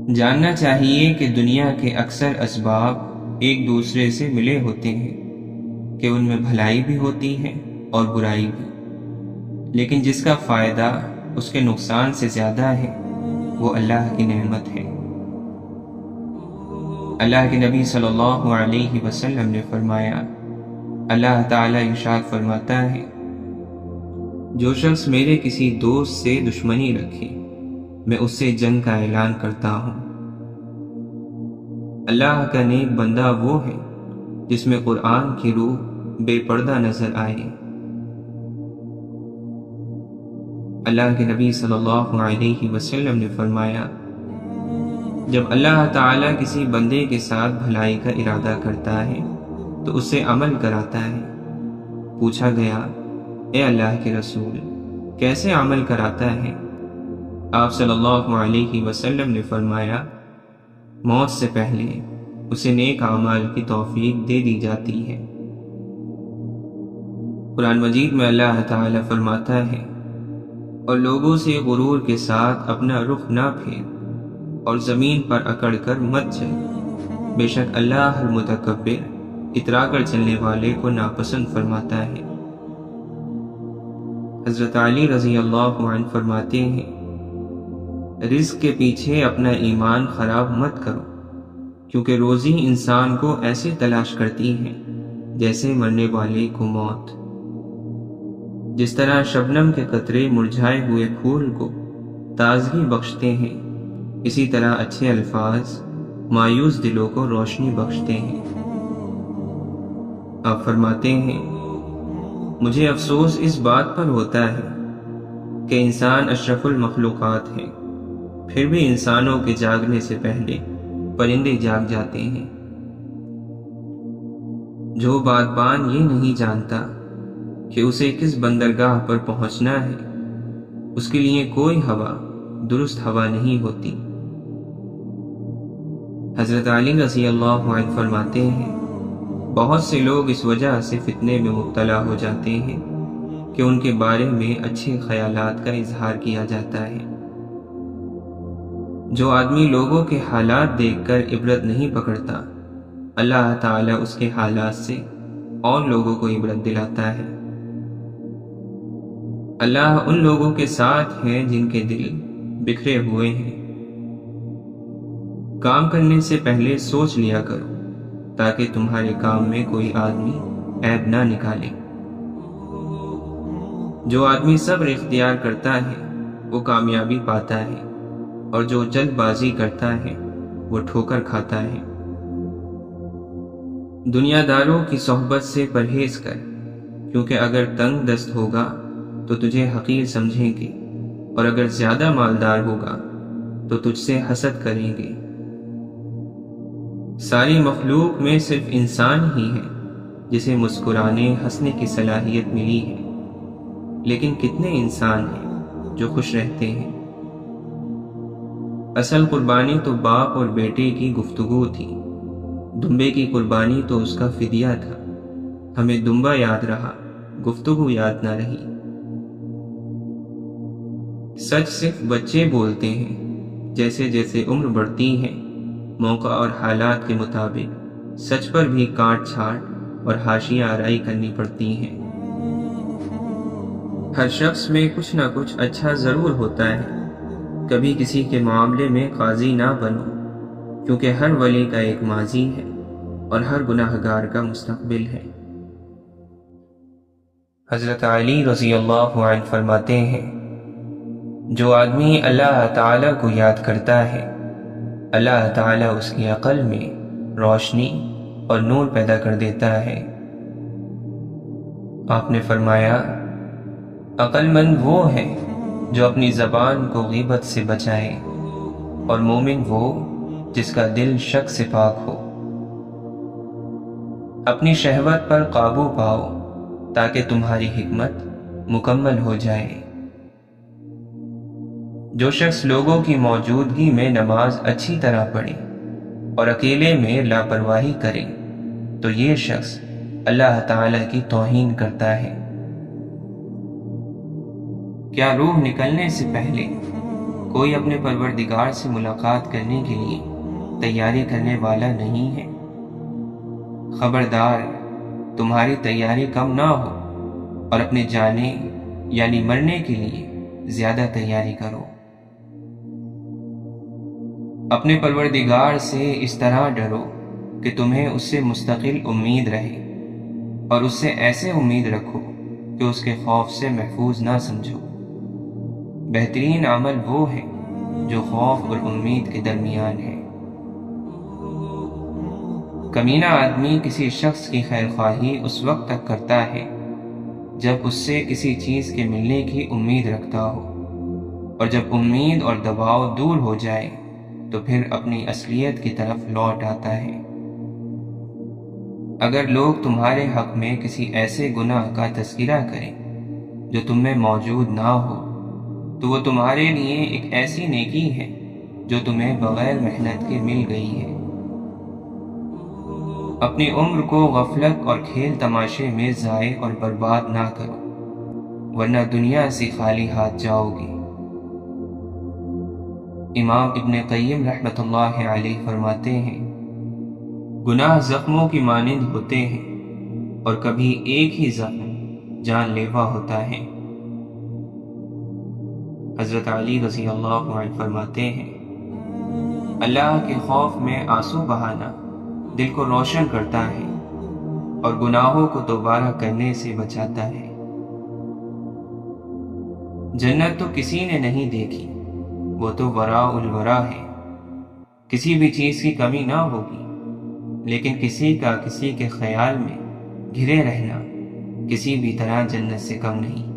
جاننا چاہیے کہ دنیا کے اکثر اسباب ایک دوسرے سے ملے ہوتے ہیں کہ ان میں بھلائی بھی ہوتی ہے اور برائی بھی، لیکن جس کا فائدہ اس کے نقصان سے زیادہ ہے وہ اللہ کی نعمت ہے۔ اللہ کے نبی صلی اللہ علیہ وسلم نے فرمایا، اللہ تعالیٰ ارشاد فرماتا ہے، جو شخص میرے کسی دوست سے دشمنی رکھے میں اس سے جنگ کا اعلان کرتا ہوں۔ اللہ کا نیک بندہ وہ ہے جس میں قرآن کی روح بے پردہ نظر آئے۔ اللہ کے نبی صلی اللہ علیہ وسلم نے فرمایا، جب اللہ تعالیٰ کسی بندے کے ساتھ بھلائی کا ارادہ کرتا ہے تو اس سے عمل کراتا ہے۔ پوچھا گیا، اے اللہ کے رسول، کیسے عمل کراتا ہے؟ آپ صلی اللہ علیہ وسلم نے فرمایا، موت سے پہلے اسے نیک اعمال کی توفیق دے دی جاتی ہے۔ قرآن مجید میں اللہ تعالیٰ فرماتا ہے، اور لوگوں سے غرور کے ساتھ اپنا رخ نہ پھیر اور زمین پر اکڑ کر مت چل، بے شک اللہ المتکبر اترا کر چلنے والے کو ناپسند فرماتا ہے۔ حضرت علی رضی اللہ عنہ فرماتے ہیں، رزق کے پیچھے اپنا ایمان خراب مت کرو، کیونکہ روزی انسان کو ایسے تلاش کرتی ہے جیسے مرنے والے کو موت۔ جس طرح شبنم کے قطرے مرجھائے ہوئے پھول کو تازگی بخشتے ہیں، اسی طرح اچھے الفاظ مایوس دلوں کو روشنی بخشتے ہیں۔ آپ فرماتے ہیں، مجھے افسوس اس بات پر ہوتا ہے کہ انسان اشرف المخلوقات ہے، پھر بھی انسانوں کے جاگنے سے پہلے پرندے جاگ جاتے ہیں۔ جو بادبان یہ نہیں جانتا کہ اسے کس بندرگاہ پر پہنچنا ہے، اس کے لیے کوئی ہوا درست ہوا نہیں ہوتی۔ حضرت علی رضی اللہ عنہ فرماتے ہیں، بہت سے لوگ اس وجہ سے فتنے میں مبتلا ہو جاتے ہیں کہ ان کے بارے میں اچھے خیالات کا اظہار کیا جاتا ہے۔ جو آدمی لوگوں کے حالات دیکھ کر عبرت نہیں پکڑتا، اللہ تعالیٰ اس کے حالات سے اور لوگوں کو عبرت دلاتا ہے۔ اللہ ان لوگوں کے ساتھ ہے جن کے دل بکھرے ہوئے ہیں۔ کام کرنے سے پہلے سوچ لیا کرو تاکہ تمہارے کام میں کوئی آدمی عیب نہ نکالے۔ جو آدمی صبر اختیار کرتا ہے وہ کامیابی پاتا ہے، اور جو جلد بازی کرتا ہے وہ ٹھوکر کھاتا ہے۔ دنیا داروں کی صحبت سے پرہیز کر، کیونکہ اگر تنگ دست ہوگا تو تجھے حقیر سمجھیں گے، اور اگر زیادہ مالدار ہوگا تو تجھ سے حسد کریں گے۔ ساری مخلوق میں صرف انسان ہی ہے جسے مسکرانے ہنسنے کی صلاحیت ملی ہے، لیکن کتنے انسان ہیں جو خوش رہتے ہیں؟ اصل قربانی تو باپ اور بیٹے کی گفتگو تھی، دمبے کی قربانی تو اس کا فدیہ تھا۔ ہمیں دمبا یاد رہا، گفتگو یاد نہ رہی۔ سچ صرف بچے بولتے ہیں، جیسے جیسے عمر بڑھتی ہے موقع اور حالات کے مطابق سچ پر بھی کاٹ چھانٹ اور حاشیہ آرائی کرنی پڑتی ہیں۔ ہر شخص میں کچھ نہ کچھ اچھا ضرور ہوتا ہے، کبھی کسی کے معاملے میں قاضی نہ بنو، کیونکہ ہر ولی کا ایک ماضی ہے اور ہر گناہگار کا مستقبل ہے۔ حضرت علی رضی اللہ عنہ فرماتے ہیں، جو آدمی اللہ تعالیٰ کو یاد کرتا ہے، اللہ تعالیٰ اس کی عقل میں روشنی اور نور پیدا کر دیتا ہے۔ آپ نے فرمایا، عقل مند وہ ہے جو اپنی زبان کو غیبت سے بچائے، اور مومن وہ جس کا دل شک سے پاک ہو۔ اپنی شہوت پر قابو پاؤ تاکہ تمہاری حکمت مکمل ہو جائے۔ جو شخص لوگوں کی موجودگی میں نماز اچھی طرح پڑھے اور اکیلے میں لاپرواہی کرے تو یہ شخص اللہ تعالیٰ کی توہین کرتا ہے۔ کیا روح نکلنے سے پہلے کوئی اپنے پروردگار سے ملاقات کرنے کے لیے تیاری کرنے والا نہیں ہے۔ خبردار تمہاری تیاری کم نہ ہو اور اپنے جانے یعنی مرنے کے لیے زیادہ تیاری کرو۔ اپنے پروردگار سے اس طرح ڈرو کہ تمہیں اس سے مستقل امید رہے، اور اس سے ایسے امید رکھو کہ اس کے خوف سے محفوظ نہ سمجھو۔ بہترین عمل وہ ہے جو خوف اور امید کے درمیان ہے۔ کمینہ آدمی کسی شخص کی خیر خواہی اس وقت تک کرتا ہے جب اس سے کسی چیز کے ملنے کی امید رکھتا ہو، اور جب امید اور دباؤ دور ہو جائے تو پھر اپنی اصلیت کی طرف لوٹ آتا ہے۔ اگر لوگ تمہارے حق میں کسی ایسے گناہ کا تذکرہ کریں جو تم میں موجود نہ ہو، تو وہ تمہارے لیے ایک ایسی نیکی ہے جو تمہیں بغیر محنت کے مل گئی ہے۔ اپنی عمر کو غفلت اور کھیل تماشے میں ضائع اور برباد نہ کرو، ورنہ دنیا سے خالی ہاتھ جاؤ گے۔ امام ابن قیم رحمۃ اللہ علیہ فرماتے ہیں، گناہ زخموں کی مانند ہوتے ہیں، اور کبھی ایک ہی زخم جان لیوا ہوتا ہے۔ حضرت علی رضی اللہ عنہ فرماتے ہیں، اللہ کے خوف میں آنسو بہانا دل کو روشن کرتا ہے اور گناہوں کو دوبارہ کرنے سے بچاتا ہے۔ جنت تو کسی نے نہیں دیکھی، وہ تو وراء الورا ہے، کسی بھی چیز کی کمی نہ ہوگی، لیکن کسی کا کسی کے خیال میں گھرے رہنا کسی بھی طرح جنت سے کم نہیں۔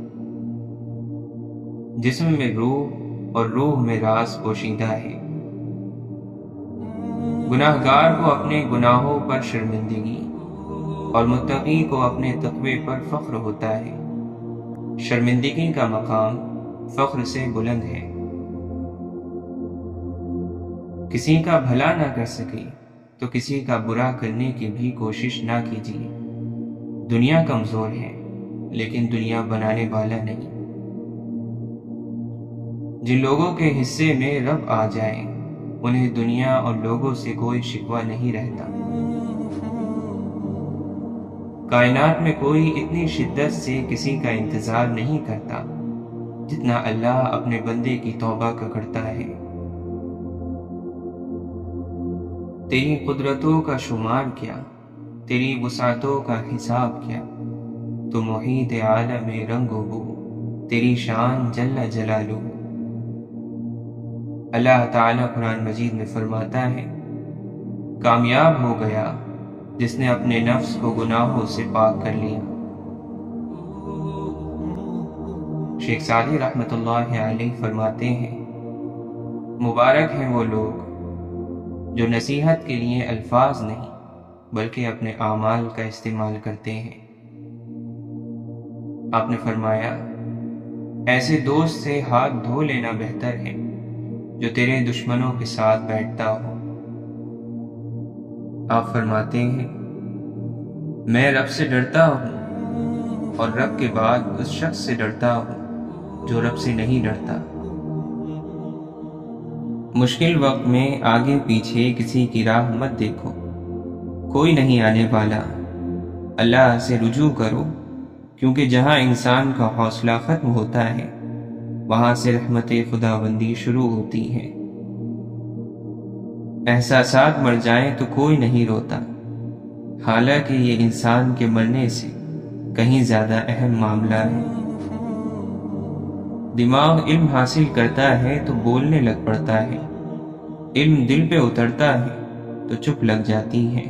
جسم میں روح اور روح میں راز پوشیدہ ہے۔ گناہگار کو اپنے گناہوں پر شرمندگی اور متقی کو اپنے تقوی پر فخر ہوتا ہے۔ شرمندگی کا مقام فخر سے بلند ہے۔ کسی کا بھلا نہ کر سکے تو کسی کا برا کرنے کی بھی کوشش نہ کیجیے۔ دنیا کمزور ہے لیکن دنیا بنانے والا نہیں۔ جن لوگوں کے حصے میں رب آ جائے انہیں دنیا اور لوگوں سے کوئی شکوہ نہیں رہتا۔ کائنات میں کوئی اتنی شدت سے کسی کا انتظار نہیں کرتا جتنا اللہ اپنے بندے کی توبہ کا کرتا ہے۔ تیری قدرتوں کا شمار کیا، تیری وسعتوں کا حساب کیا، تو محیط عالم رنگ و بو، تیری شان جل جلالہ۔ اللہ تعالیٰ قرآن مجید میں فرماتا ہے، کامیاب ہو گیا جس نے اپنے نفس کو گناہوں سے پاک کر لیا۔ شیخ سعدی رحمۃ اللہ علیہ فرماتے ہیں، مبارک ہیں وہ لوگ جو نصیحت کے لیے الفاظ نہیں بلکہ اپنے اعمال کا استعمال کرتے ہیں۔ آپ نے فرمایا، ایسے دوست سے ہاتھ دھو لینا بہتر ہے جو تیرے دشمنوں کے ساتھ بیٹھتا ہو۔ آپ فرماتے ہیں، میں رب سے ڈرتا ہوں اور رب کے بعد اس شخص سے ڈرتا ہوں جو رب سے نہیں ڈرتا۔ مشکل وقت میں آگے پیچھے کسی کی راہ مت دیکھو، کوئی نہیں آنے والا، اللہ سے رجوع کرو، کیونکہ جہاں انسان کا حوصلہ ختم ہوتا ہے وہاں سے رحمت خداوندی شروع ہوتی ہے۔ احساسات مر جائیں تو کوئی نہیں روتا، حالانکہ یہ انسان کے مرنے سے کہیں زیادہ اہم معاملہ ہے۔ دماغ علم حاصل کرتا ہے تو بولنے لگ پڑتا ہے، علم دل پہ اترتا ہے تو چپ لگ جاتی ہے۔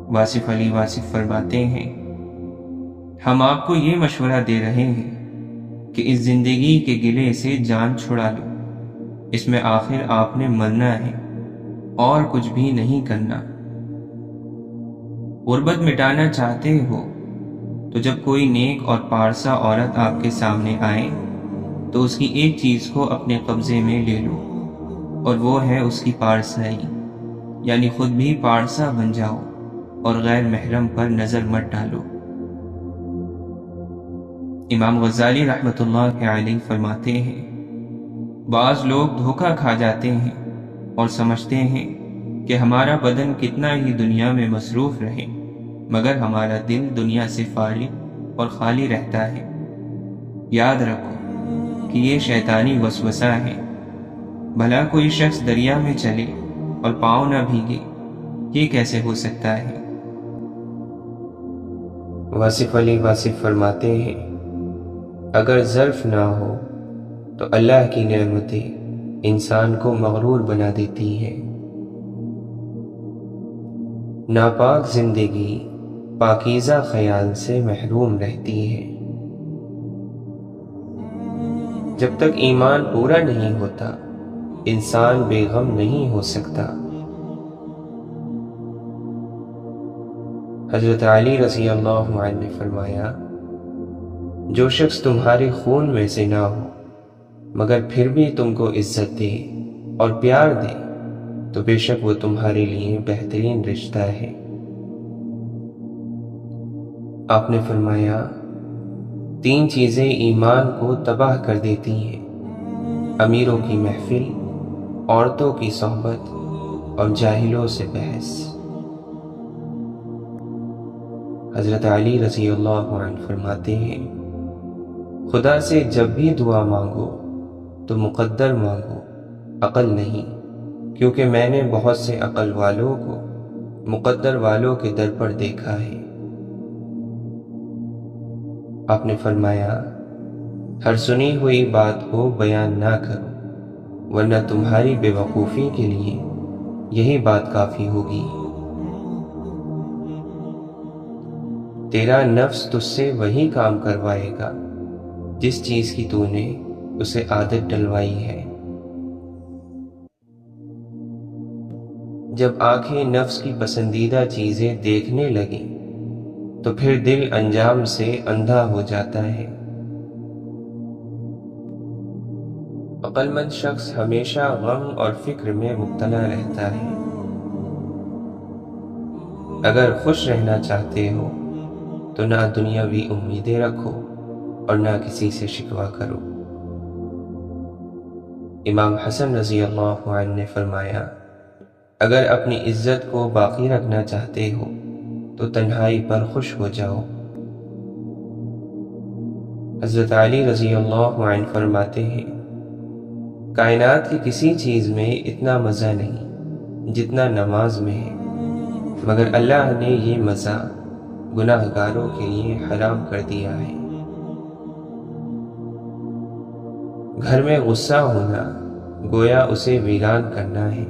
واصف علی واصف فرماتے ہیں، ہم آپ کو یہ مشورہ دے رہے ہیں کہ اس زندگی کے گلے سے جان چھڑا لو، اس میں آخر آپ نے مرنا ہے اور کچھ بھی نہیں کرنا۔ غربت مٹانا چاہتے ہو تو جب کوئی نیک اور پارسا عورت آپ کے سامنے آئے تو اس کی ایک چیز کو اپنے قبضے میں لے لو، اور وہ ہے اس کی پارسائی، یعنی خود بھی پارسا بن جاؤ اور غیر محرم پر نظر مت ڈالو۔ امام غزالی رحمۃ اللہ علیہ فرماتے ہیں، بعض لوگ دھوکہ کھا جاتے ہیں اور سمجھتے ہیں کہ ہمارا بدن کتنا ہی دنیا میں مصروف رہے مگر ہمارا دل دنیا سے فارغ اور خالی رہتا ہے۔ یاد رکھو کہ یہ شیطانی وسوسہ ہے۔ بھلا کوئی شخص دریا میں چلے اور پاؤں نہ بھیگے، یہ کیسے ہو سکتا ہے؟ واصف علی واصف فرماتے ہیں، اگر ظرف نہ ہو تو اللہ کی نعمتیں انسان کو مغرور بنا دیتی ہیں۔ ناپاک زندگی پاکیزہ خیال سے محروم رہتی ہے۔ جب تک ایمان پورا نہیں ہوتا انسان بے غم نہیں ہو سکتا۔ حضرت علی رضی اللہ عنہ نے فرمایا، جو شخص تمہارے خون میں سے نہ ہو مگر پھر بھی تم کو عزت دے اور پیار دے تو بے شک وہ تمہارے لیے بہترین رشتہ ہے۔ آپ نے فرمایا، 3 چیزیں ایمان کو تباہ کر دیتی ہیں: امیروں کی محفل، عورتوں کی صحبت اور جاہلوں سے بحث۔ حضرت علی رضی اللہ عنہ فرماتے ہیں، خدا سے جب بھی دعا مانگو تو مقدر مانگو، عقل نہیں، کیونکہ میں نے بہت سے عقل والوں کو مقدر والوں کے در پر دیکھا ہے۔ آپ نے فرمایا، ہر سنی ہوئی بات کو بیان نہ کرو ورنہ تمہاری بے وقوفی کے لیے یہی بات کافی ہوگی۔ تیرا نفس تجھ سے وہی کام کروائے گا جس چیز کی تو نے اسے عادت ڈلوائی ہے۔ جب آنکھیں نفس کی پسندیدہ چیزیں دیکھنے لگیں تو پھر دل انجام سے اندھا ہو جاتا ہے۔ عقل مند شخص ہمیشہ غم اور فکر میں مبتلا رہتا ہے۔ اگر خوش رہنا چاہتے ہو تو نہ دنیاوی امیدیں رکھو اور نہ کسی سے شکوہ کرو۔ امام حسن رضی اللہ عنہ نے فرمایا، اگر اپنی عزت کو باقی رکھنا چاہتے ہو تو تنہائی پر خوش ہو جاؤ۔ حضرت علی رضی اللہ عنہ فرماتے ہیں، کائنات کی کسی چیز میں اتنا مزہ نہیں جتنا نماز میں ہے، مگر اللہ نے یہ مزہ گناہ گاروں کے لیے حرام کر دیا ہے۔ گھر میں غصہ ہونا گویا اسے ویران کرنا ہے۔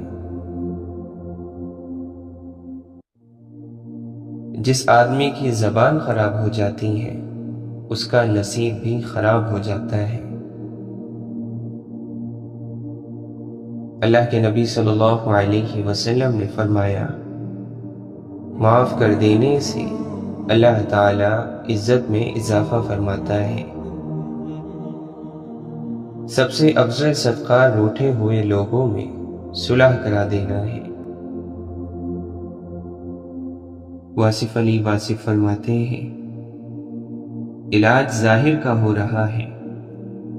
جس آدمی کی زبان خراب ہو جاتی ہے اس کا نصیب بھی خراب ہو جاتا ہے۔ اللہ کے نبی صلی اللہ علیہ وسلم نے فرمایا، معاف کر دینے سے اللہ تعالی عزت میں اضافہ فرماتا ہے۔ سب سے افضل صدقہ روٹھے ہوئے لوگوں میں صلح کرا دینا ہے۔ واصف علی واصف فرماتے ہیں، علاج ظاہر کا ہو رہا ہے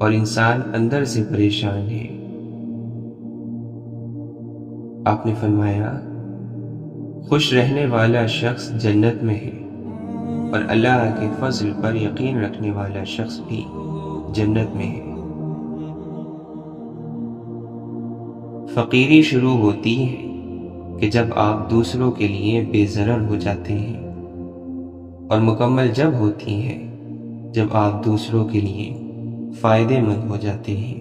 اور انسان اندر سے پریشان ہے۔ آپ نے فرمایا، خوش رہنے والا شخص جنت میں ہے اور اللہ کے فضل پر یقین رکھنے والا شخص بھی جنت میں ہے۔ فقیری شروع ہوتی ہے کہ جب آپ دوسروں کے لیے بے ضرر ہو جاتے ہیں، اور مکمل جب ہوتی ہے جب آپ دوسروں کے لیے فائدے مند ہو جاتے ہیں۔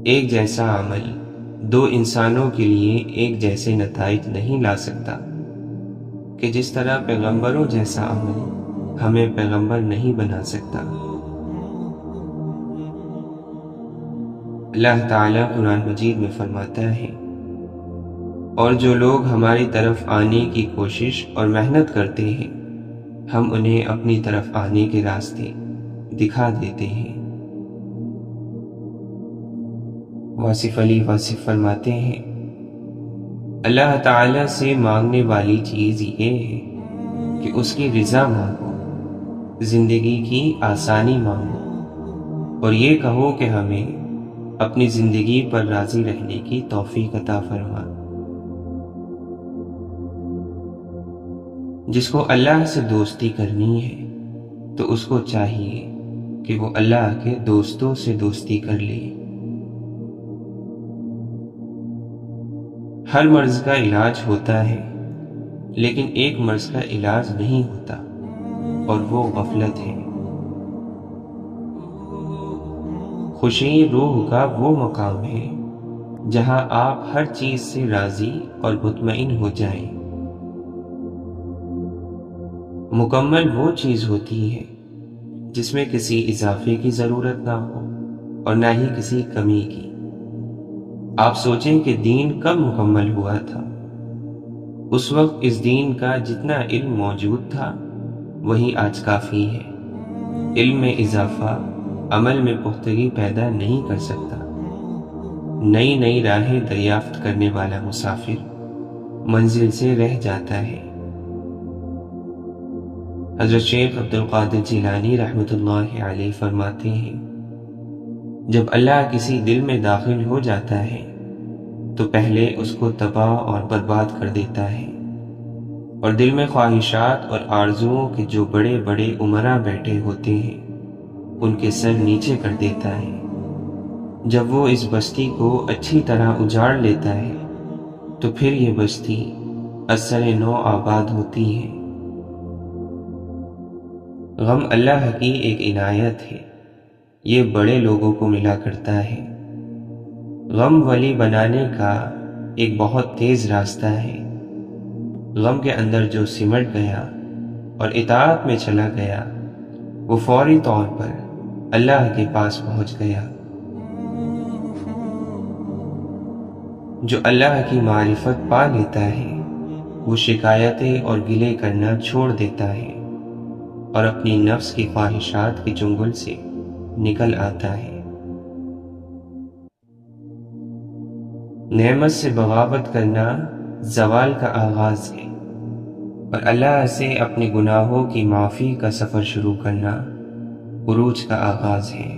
ایک جیسا عمل 2 انسانوں کے لیے ایک جیسے نتائج نہیں لا سکتا کہ جس طرح پیغمبروں جیسا عمل ہمیں پیغمبر نہیں بنا سکتا۔ اللہ تعالیٰ قرآن مجید میں فرماتا ہے، اور جو لوگ ہماری طرف آنے کی کوشش اور محنت کرتے ہیں ہم انہیں اپنی طرف آنے کے راستے دکھا دیتے ہیں۔ واصف علی واصف فرماتے ہیں، اللہ تعالیٰ سے مانگنے والی چیز یہ ہے کہ اس کی رضا مانگو، زندگی کی آسانی مانگو، اور یہ کہو کہ ہمیں اپنی زندگی پر راضی رہنے کی توفیق عطا فرما۔ جس کو اللہ سے دوستی کرنی ہے تو اس کو چاہیے کہ وہ اللہ کے دوستوں سے دوستی کر لے۔ ہر مرض کا علاج ہوتا ہے، لیکن ایک مرض کا علاج نہیں ہوتا، اور وہ غفلت ہے۔ خوشی روح کا وہ مقام ہے جہاں آپ ہر چیز سے راضی اور مطمئن ہو جائیں۔ مکمل وہ چیز ہوتی ہے جس میں کسی اضافے کی ضرورت نہ ہو اور نہ ہی کسی کمی کی۔ آپ سوچیں کہ دین کب مکمل ہوا تھا؟ اس وقت اس دین کا جتنا علم موجود تھا وہی آج کافی ہے۔ علم میں اضافہ عمل میں پختگی پیدا نہیں کر سکتا۔ نئی نئی راہیں دریافت کرنے والا مسافر منزل سے رہ جاتا ہے۔ حضرت شیخ عبد القادر جیلانی رحمۃ اللہ علیہ فرماتے ہیں، جب اللہ کسی دل میں داخل ہو جاتا ہے تو پہلے اس کو تباہ اور برباد کر دیتا ہے، اور دل میں خواہشات اور آرزوؤں کے جو بڑے بڑے امراء بیٹھے ہوتے ہیں ان کے سر نیچے کر دیتا ہے۔ جب وہ اس بستی کو اچھی طرح اجاڑ لیتا ہے تو پھر یہ بستی اثر نو آباد ہوتی ہے۔ غم اللہ کی ایک عنایت ہے، یہ بڑے لوگوں کو ملا کرتا ہے۔ غم ولی بنانے کا ایک بہت تیز راستہ ہے۔ غم کے اندر جو سمٹ گیا اور اطاعت میں چلا گیا وہ فوری طور پر اللہ کے پاس پہنچ گیا۔ جو اللہ کی معرفت پا لیتا ہے وہ شکایتیں اور گلے کرنا چھوڑ دیتا ہے اور اپنی نفس کی خواہشات کے چنگل سے نکل آتا ہے۔ نعمت سے بغاوت کرنا زوال کا آغاز ہے، اور اللہ سے اپنے گناہوں کی معافی کا سفر شروع کرنا عروج کا آغاز ہے۔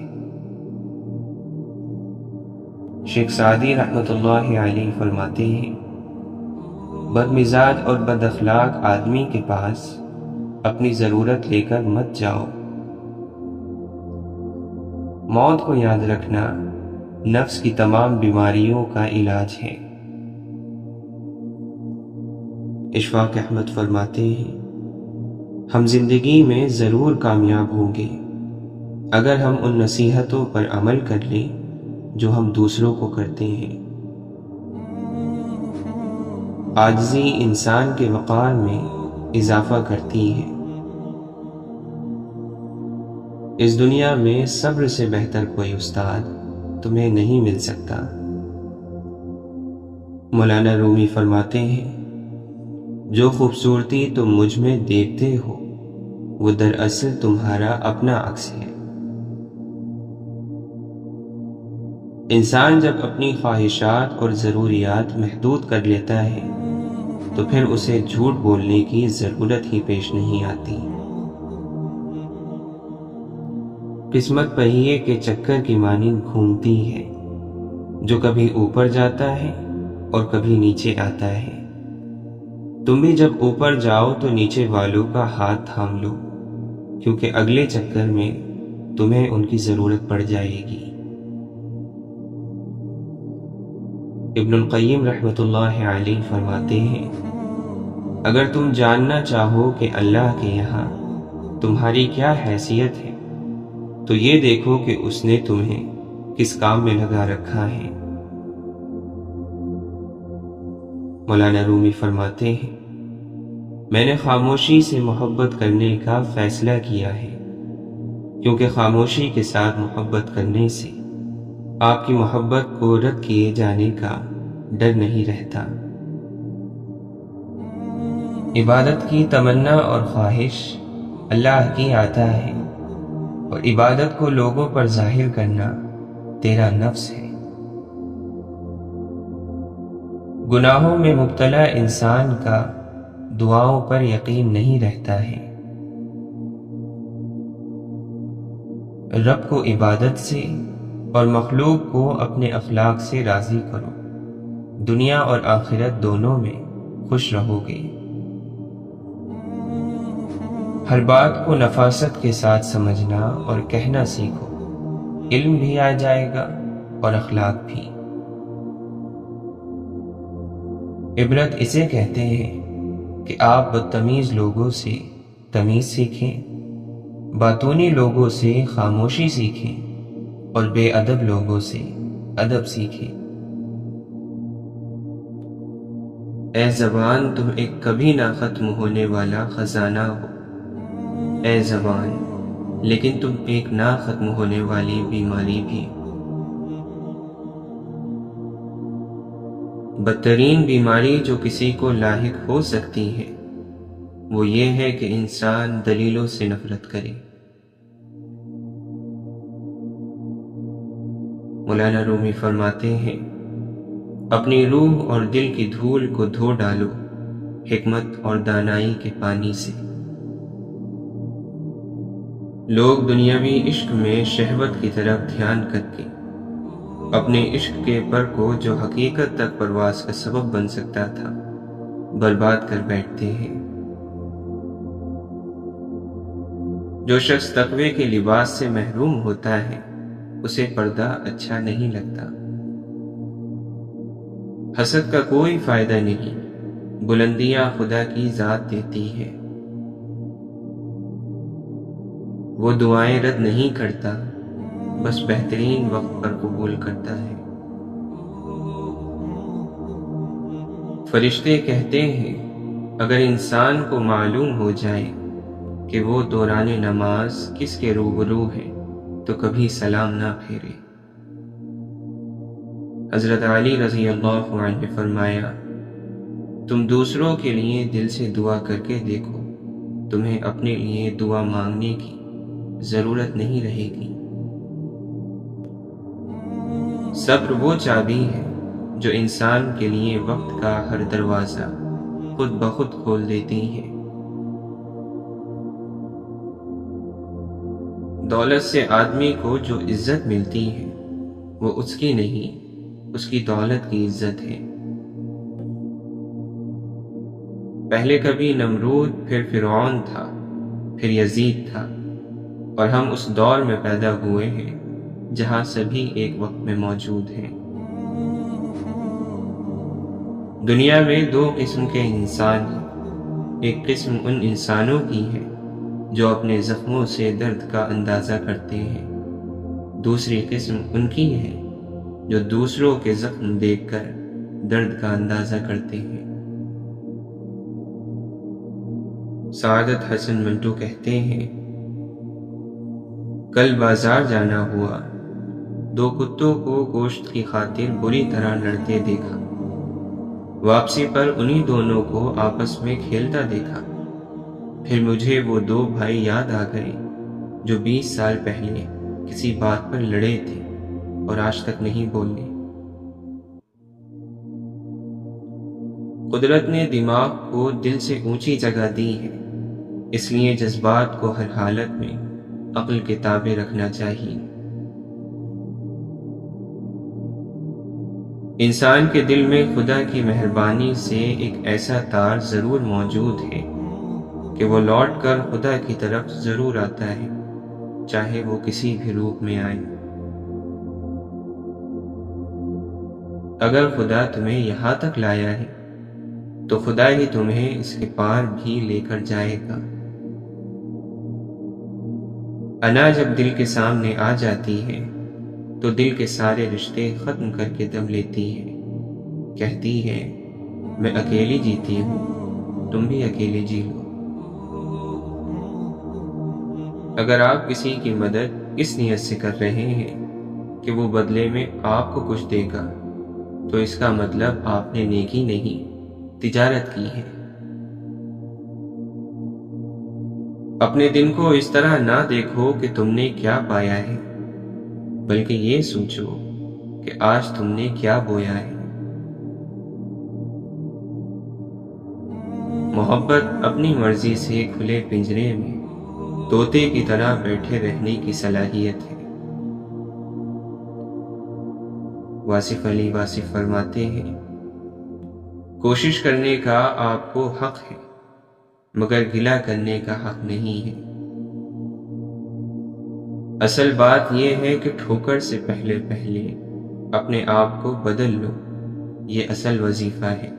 شیخ سعدی رحمۃ اللہ علیہ فرماتے ہیں، بد مزاج اور بد اخلاق آدمی کے پاس اپنی ضرورت لے کر مت جاؤ۔ موت کو یاد رکھنا نفس کی تمام بیماریوں کا علاج ہے۔ اشفاق احمد فرماتے ہیں، ہم زندگی میں ضرور کامیاب ہوں گے اگر ہم ان نصیحتوں پر عمل کر لیں جو ہم دوسروں کو کرتے ہیں۔ عاجزی انسان کے وقار میں اضافہ کرتی ہے۔ اس دنیا میں صبر سے بہتر کوئی استاد تمہیں نہیں مل سکتا۔ مولانا رومی فرماتے ہیں، جو خوبصورتی تم مجھ میں دیکھتے ہو وہ دراصل تمہارا اپنا عکس ہے۔ انسان جب اپنی خواہشات اور ضروریات محدود کر لیتا ہے تو پھر اسے جھوٹ بولنے کی ضرورت ہی پیش نہیں آتی۔ قسمت پہیے کے چکر کی مانند گھومتی ہے، جو کبھی اوپر جاتا ہے اور کبھی نیچے آتا ہے۔ تم بھی جب اوپر جاؤ تو نیچے والوں کا ہاتھ تھام لو، کیونکہ اگلے چکر میں تمہیں ان کی ضرورت پڑ جائے گی۔ ابن القیم رحمۃ اللہ علیہ فرماتے ہیں، اگر تم جاننا چاہو کہ اللہ کے یہاں تمہاری کیا حیثیت ہے تو یہ دیکھو کہ اس نے تمہیں کس کام میں لگا رکھا ہے۔ مولانا رومی فرماتے ہیں، میں نے خاموشی سے محبت کرنے کا فیصلہ کیا ہے، کیونکہ خاموشی کے ساتھ محبت کرنے سے آپ کی محبت کو رد کیے جانے کا ڈر نہیں رہتا۔ عبادت کی تمنا اور خواہش اللہ کی عطا ہے، اور عبادت کو لوگوں پر ظاہر کرنا تیرا نفس ہے۔ گناہوں میں مبتلا انسان کا دعاؤں پر یقین نہیں رہتا ہے۔ رب کو عبادت سے اور مخلوق کو اپنے اخلاق سے راضی کرو، دنیا اور آخرت دونوں میں خوش رہو گے۔ ہر بات کو نفاست کے ساتھ سمجھنا اور کہنا سیکھو، علم بھی آ جائے گا اور اخلاق بھی۔ عبرت اسے کہتے ہیں کہ آپ بدتمیز لوگوں سے تمیز سیکھیں، باتونی لوگوں سے خاموشی سیکھیں اور بے ادب لوگوں سے ادب سیکھیں۔ اے زبان، تم ایک کبھی نہ ختم ہونے والا خزانہ ہو۔ اے زبان، لیکن تم ایک نہ ختم ہونے والی بیماری بھی۔ بدترین بیماری جو کسی کو لاحق ہو سکتی ہے وہ یہ ہے کہ انسان دلیلوں سے نفرت کرے۔ مولانا رومی فرماتے ہیں، اپنی روح اور دل کی دھول کو دھو ڈالو حکمت اور دانائی کے پانی سے۔ لوگ دنیاوی عشق میں شہوت کی طرف دھیان کر کے اپنے عشق کے پر کو جو حقیقت تک پرواز کا سبب بن سکتا تھا برباد کر بیٹھتے ہیں۔ جو شخص تقوی کے لباس سے محروم ہوتا ہے اسے پردہ اچھا نہیں لگتا۔ حسد کا کوئی فائدہ نہیں، بلندیاں خدا کی ذات دیتی ہے۔ وہ دعائیں رد نہیں کرتا، بس بہترین وقت پر قبول کرتا ہے۔ فرشتے کہتے ہیں، اگر انسان کو معلوم ہو جائے کہ وہ دوران نماز کس کے روبرو ہے تو کبھی سلام نہ پھیرے۔ حضرت علی رضی اللہ عنہ نے فرمایا، تم دوسروں کے لیے دل سے دعا کر کے دیکھو، تمہیں اپنے لیے دعا مانگنے کی ضرورت نہیں رہے گی۔ صبر وہ چابی ہے جو انسان کے لیے وقت کا ہر دروازہ خود بخود کھول دیتی ہے۔ دولت سے آدمی کو جو عزت ملتی ہے وہ اس کی نہیں، اس کی دولت کی عزت ہے۔ پہلے کبھی نمرود، پھر فرعون تھا، پھر یزید تھا، اور ہم اس دور میں پیدا ہوئے ہیں جہاں سبھی ایک وقت میں موجود ہیں۔ دنیا میں دو قسم کے انسان ہیں، ایک قسم ان انسانوں کی ہے جو اپنے زخموں سے درد کا اندازہ کرتے ہیں، دوسری قسم ان کی ہے جو دوسروں کے زخم دیکھ کر درد کا اندازہ کرتے ہیں۔ سعادت حسن منٹو کہتے ہیں، کل بازار جانا ہوا، دو کتوں کو گوشت کی خاطر بری طرح لڑتے دیکھا، واپسی پر انہی دونوں کو آپس میں کھیلتا دیکھا، پھر مجھے وہ دو بھائی یاد آ گئے جو 20 سال پہلے کسی بات پر لڑے تھے اور آج تک نہیں بولے۔ قدرت نے دماغ کو دل سے اونچی جگہ دی ہے، اس لیے جذبات کو ہر حالت میں عقل کے تابع رکھنا چاہیے۔ انسان کے دل میں خدا کی مہربانی سے ایک ایسا تار ضرور موجود ہے کہ وہ لوٹ کر خدا کی طرف ضرور آتا ہے، چاہے وہ کسی بھی روپ میں آئے۔ اگر خدا تمہیں یہاں تک لایا ہے تو خدا ہی تمہیں اس کے پار بھی لے کر جائے گا۔ انا جب دل کے سامنے آ جاتی ہے تو دل کے سارے رشتے ختم کر کے دم لیتی ہے، کہتی ہے میں اکیلی جیتی ہوں، تم بھی اکیلے جی لو۔ اگر آپ کسی کی مدد اس نیت سے کر رہے ہیں کہ وہ بدلے میں آپ کو کچھ دے گا تو اس کا مطلب آپ نے نیکی نہیں، تجارت کی ہے۔ اپنے دن کو اس طرح نہ دیکھو کہ تم نے کیا پایا ہے، بلکہ یہ سوچو کہ آج تم نے کیا بویا ہے۔ محبت اپنی مرضی سے کھلے پنجرے میں طوطے کی طرح بیٹھے رہنے کی صلاحیت ہے۔ واصف علی واصف فرماتے ہیں، کوشش کرنے کا آپ کو حق ہے مگر گلہ کرنے کا حق نہیں ہے۔ اصل بات یہ ہے کہ ٹھوکر سے پہلے اپنے آپ کو بدل لو، یہ اصل وظیفہ ہے۔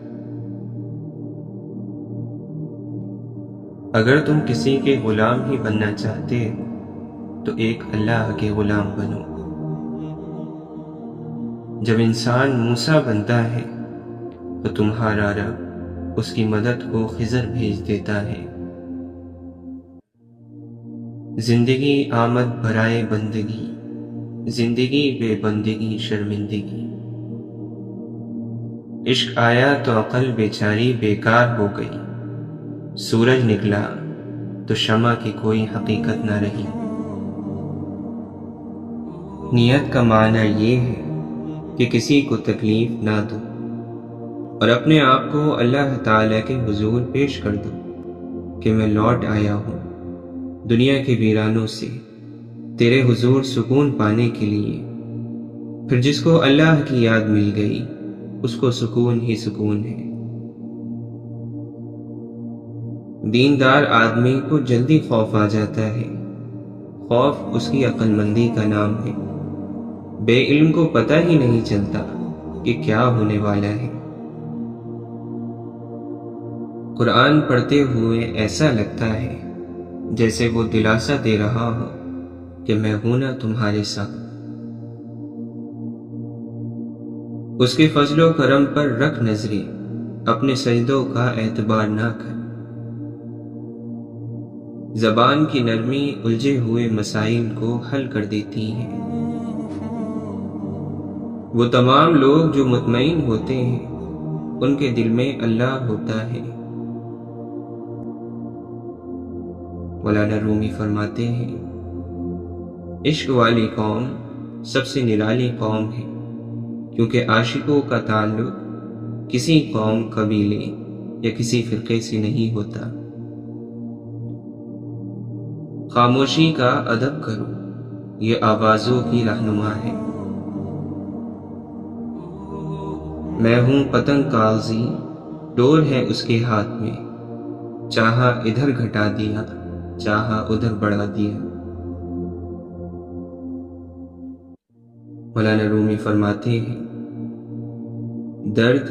اگر تم کسی کے غلام ہی بننا چاہتے ہو تو ایک اللہ کے غلام بنو۔ جب انسان موسیٰ بنتا ہے تو تمہارا رب اس کی مدد کو خضر بھیج دیتا ہے۔ زندگی آمد برائے بندگی، زندگی بے بندگی شرمندگی۔ عشق آیا تو عقل بیچاری بیکار ہو گئی، سورج نکلا تو شمع کی کوئی حقیقت نہ رہی۔ نیت کا معنی یہ ہے کہ کسی کو تکلیف نہ دو اور اپنے آپ کو اللہ تعالیٰ کے حضور پیش کر دو کہ میں لوٹ آیا ہوں دنیا کے ویرانوں سے تیرے حضور سکون پانے کے لیے۔ پھر جس کو اللہ کی یاد مل گئی اس کو سکون ہی سکون ہے۔ دیندار آدمی کو جلدی خوف آ جاتا ہے، خوف اس کی عقل مندی کا نام ہے۔ بے علم کو پتہ ہی نہیں چلتا کہ کیا ہونے والا ہے۔ قرآن پڑھتے ہوئے ایسا لگتا ہے جیسے وہ دلاسا دے رہا ہو کہ میں ہوں نا تمہارے ساتھ۔ اس کے فضل و کرم پر رکھ نظریں، اپنے سجدوں کا اعتبار نہ کر۔ زبان کی نرمی الجھے ہوئے مسائل کو حل کر دیتی ہے۔ وہ تمام لوگ جو مطمئن ہوتے ہیں ان کے دل میں اللہ ہوتا ہے۔ مولانا رومی فرماتے ہیں، عشق والی قوم سب سے نرالی قوم ہے، کیونکہ عاشقوں کا تعلق کسی قوم، قبیلے یا کسی فرقے سے نہیں ہوتا۔ خاموشی کا ادب کرو، یہ آوازوں کی رہنما ہے۔ میں ہوں پتنگ کاغذی، ڈور ہے اس کے ہاتھ میں، چاہا ادھر گھٹا دیا چاہا ادھر بڑھا دیا۔ مولانا رومی فرماتے ہیں، درد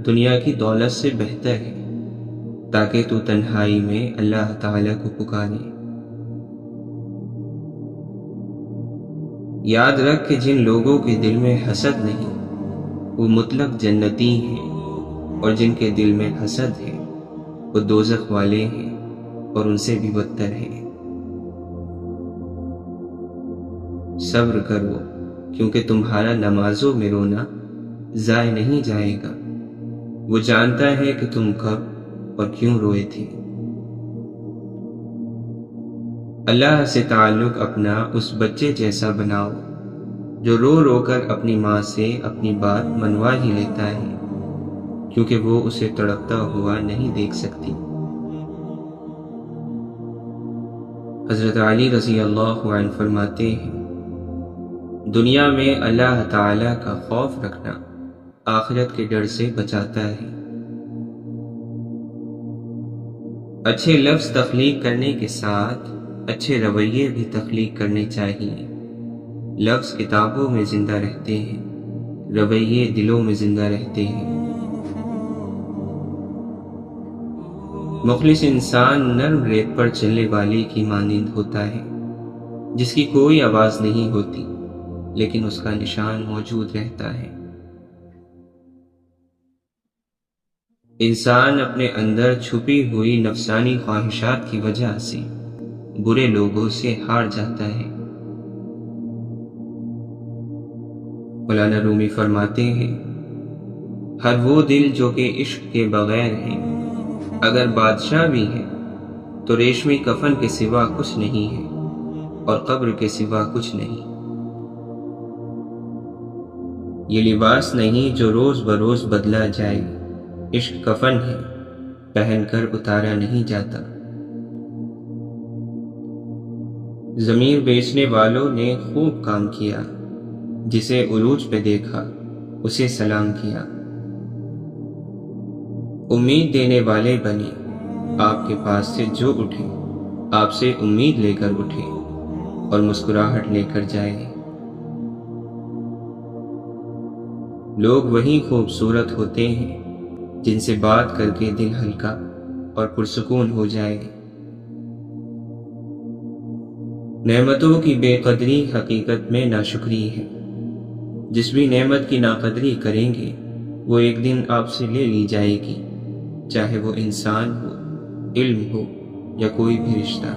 دنیا کی دولت سے بہتر ہے تاکہ تو تنہائی میں اللہ تعالیٰ کو پکارے۔ یاد رکھ کہ جن لوگوں کے دل میں حسد نہیں وہ مطلق جنتی ہیں، اور جن کے دل میں حسد ہے وہ دوزخ والے ہیں اور ان سے بھی بدتر ہیں۔ صبر کرو کیونکہ تمہارا نمازوں میں رونا ضائع نہیں جائے گا، وہ جانتا ہے کہ تم کب اور کیوں روئے تھے۔ اللہ سے تعلق اپنا اس بچے جیسا بناؤ جو رو رو کر اپنی ماں سے اپنی بات منوا ہی لیتا ہے، کیونکہ وہ اسے تڑپتا ہوا نہیں دیکھ سکتی۔ حضرت علی رضی اللہ عنہ فرماتے ہیں، دنیا میں اللہ تعالیٰ کا خوف رکھنا آخرت کے ڈر سے بچاتا ہے۔ اچھے لفظ تخلیق کرنے کے ساتھ اچھے رویے بھی تخلیق کرنے چاہیے۔ لفظ کتابوں میں زندہ رہتے ہیں، رویے دلوں میں زندہ رہتے ہیں۔ مخلص انسان نرم ریت پر چلنے والی کی مانند ہوتا ہے، جس کی کوئی آواز نہیں ہوتی لیکن اس کا نشان موجود رہتا ہے۔ انسان اپنے اندر چھپی ہوئی نفسانی خواہشات کی وجہ سے برے لوگوں سے ہار جاتا ہے۔ مولانا رومی فرماتے ہیں، ہر وہ دل جو کہ عشق کے بغیر ہے، اگر بادشاہ بھی ہے تو ریشمی کفن کے سوا کچھ نہیں ہے اور قبر کے سوا کچھ نہیں۔ یہ لباس نہیں جو روز بروز بدلا جائے، عشق کفن ہے پہن کر اتارا نہیں جاتا۔ ضمیر بیچنے والوں نے خوب کام کیا، جسے عروج پہ دیکھا اسے سلام کیا۔ امید دینے والے بنے، آپ کے پاس سے جو اٹھے آپ سے امید لے کر اٹھے اور مسکراہٹ لے کر جائے۔ لوگ وہی خوبصورت ہوتے ہیں جن سے بات کر کے دل ہلکا اور پرسکون ہو جائے۔ نعمتوں کی بے قدری حقیقت میں ناشکری ہے۔ جس بھی نعمت کی ناقدری کریں گے وہ ایک دن آپ سے لے لی جائے گی، چاہے وہ انسان ہو، علم ہو یا کوئی بھی رشتہ۔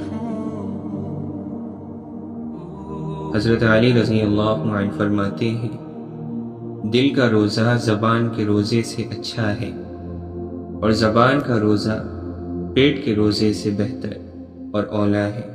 حضرت علی رضی اللہ عنہ فرماتے ہیں، دل کا روزہ زبان کے روزے سے اچھا ہے، اور زبان کا روزہ پیٹ کے روزے سے بہتر اور اولیٰ ہے۔